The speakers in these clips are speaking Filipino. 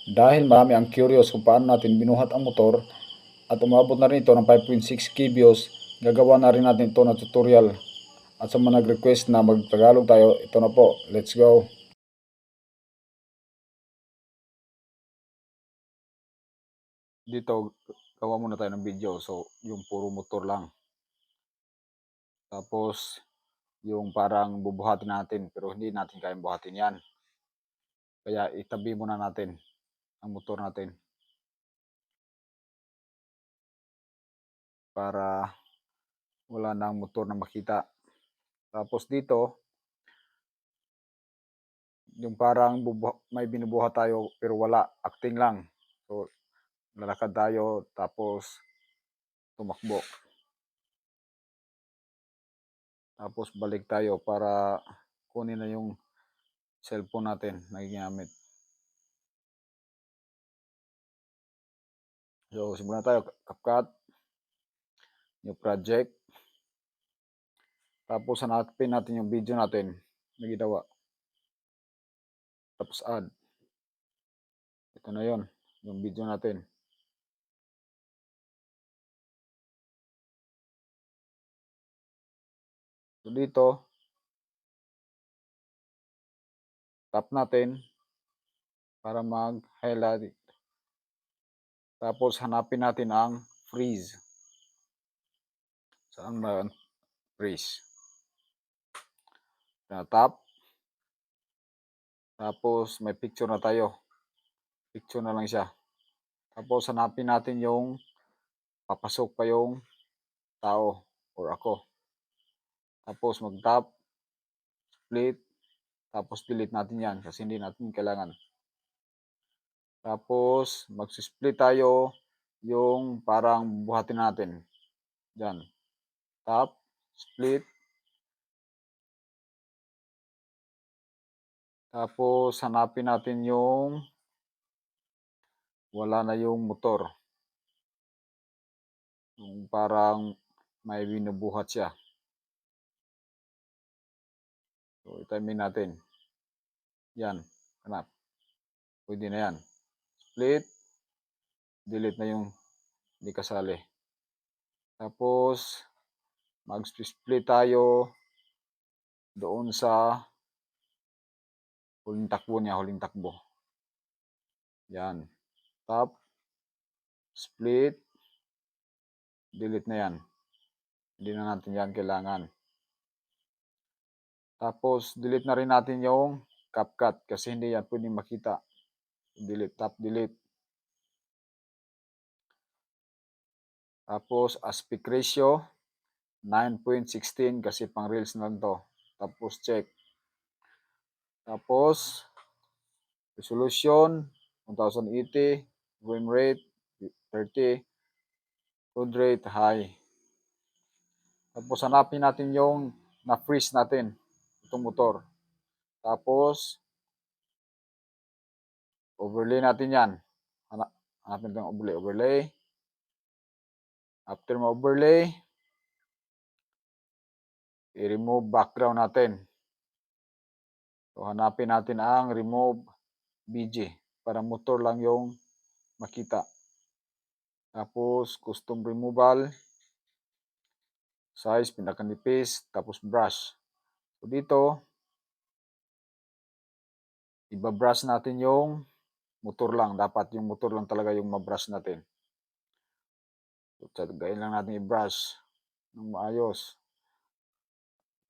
Dahil marami ang curious kung paano natin binuhat ang motor at umabot na rin ito ng 5.6 kibyos, gagawa na rin natin ito ng tutorial. At sa mga nag-request na mag-Tagalog tayo, ito na po. Let's go! Dito, gawa muna tayo ng video. So, yung puro motor lang. Tapos, yung parang bubuhatin natin, pero hindi natin kayang buhatin yan. Kaya itabi muna natin ang motor natin. Para wala nang motor na makita. Tapos dito, yung parang may binubuhat tayo pero wala, acting lang. So, lalakad tayo tapos tumakbo. Tapos balik tayo para kunin na yung cellphone natin na ginamit. So, simulan tayo. CapCut, new project. Tapos hanapin natin yung video natin na ginawa. Tapos add. Ito na yon, yung video natin. So dito, tap natin para mag-highlight. Tapos hanapin natin ang freeze. Saan ba ang freeze? Tap. Tapos may picture na tayo. Picture na lang siya. Tapos hanapin natin yung papasok pa yung tao or ako. Tapos mag-tap, split, tapos delete natin yan kasi hindi natin kailangan. Tapos mag-split tayo yung parang buhatin natin. Diyan. Tap, split. Tapos hanapin natin yung wala na yung motor. Yung parang may binubuhat siya. So, itamin natin. Yan. Hanap. Pwede na yan. Split. Delete na yung hindi kasali. Tapos, mag-split tayo doon sa huling takbo niya. Huling takbo. Yan. Tap. Split. Delete na yan. Hindi na natin yan kailangan. Tapos, delete na rin natin yung CapCut kasi hindi yan pwedeng makita. Delete. Tap, delete. Tapos, aspect ratio, 9.16 kasi pang reels na lang to. Tapos, check. Tapos, resolution, 1080, frame rate, 30, code rate, high. Tapos, hanapin natin yung na-freeze natin, itong motor. Tapos, overlay natin yan. Hanapin natin yung overlay. After ma-overlay, i-remove background natin. So, hanapin natin ang remove BG para motor lang yung makita. Tapos, custom removal, size, pinakanipis, tapos brush. So, dito, ibabrush natin yung motor lang. Dapat yung motor lang talaga yung mabrush natin. So, tagayin lang natin i-brush ng maayos.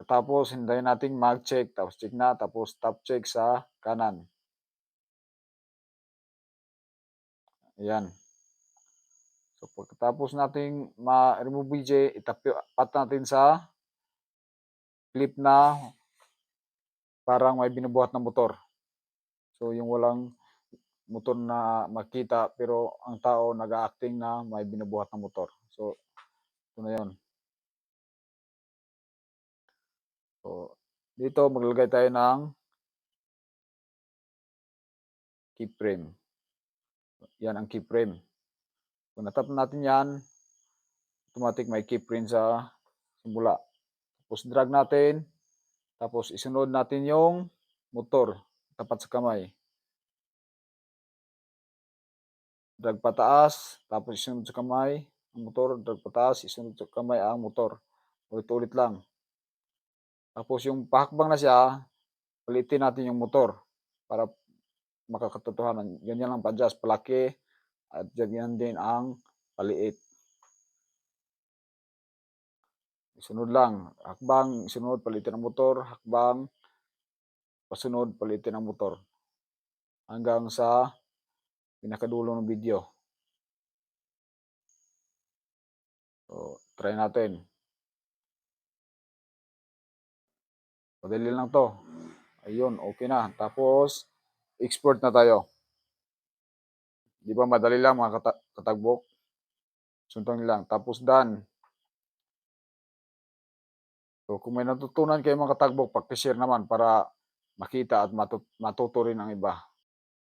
Tapos, hintayin natin mag-check. Tapos, check na. Tapos, top check sa kanan. Ayan. So, pagkatapos natin ma-remove BJ, itapat natin sa clip na parang may binubuhat ng motor. So, yung walang motor na makita pero ang tao nag-acting na may binubuhat ng motor. So, ito na yun. So, dito maglalagay tayo ng keyframe. Yan ang keyframe. Kung natap natin yan, automatic may keyframe sa simula. Tapos drag natin, tapos isunod natin yung motor tapat sa kamay. drag pataas, tapos isunod sa kamay ang motor, drag pataas, isunod sa kamay ang motor. Ulit-ulit lang. Tapos yung pahakbang na siya, paliitin natin yung motor para makakatotohanan. Ganyan lang pa-adjust, palaki at ganyan din ang paliit. Sunod lang, hakbang, sunod, palitin ang motor, hakbang, pasunod, palitin ang motor. Hanggang sa pinakadulo ng video. So, try natin. Madali lang to. Ayun, okay na. Tapos, export na tayo. Di ba madali lang mga katagbok? Suntong lang. Tapos done. So, kung may natutunan kayo mga katagbok, pag-share naman para makita at matuto rin ang iba.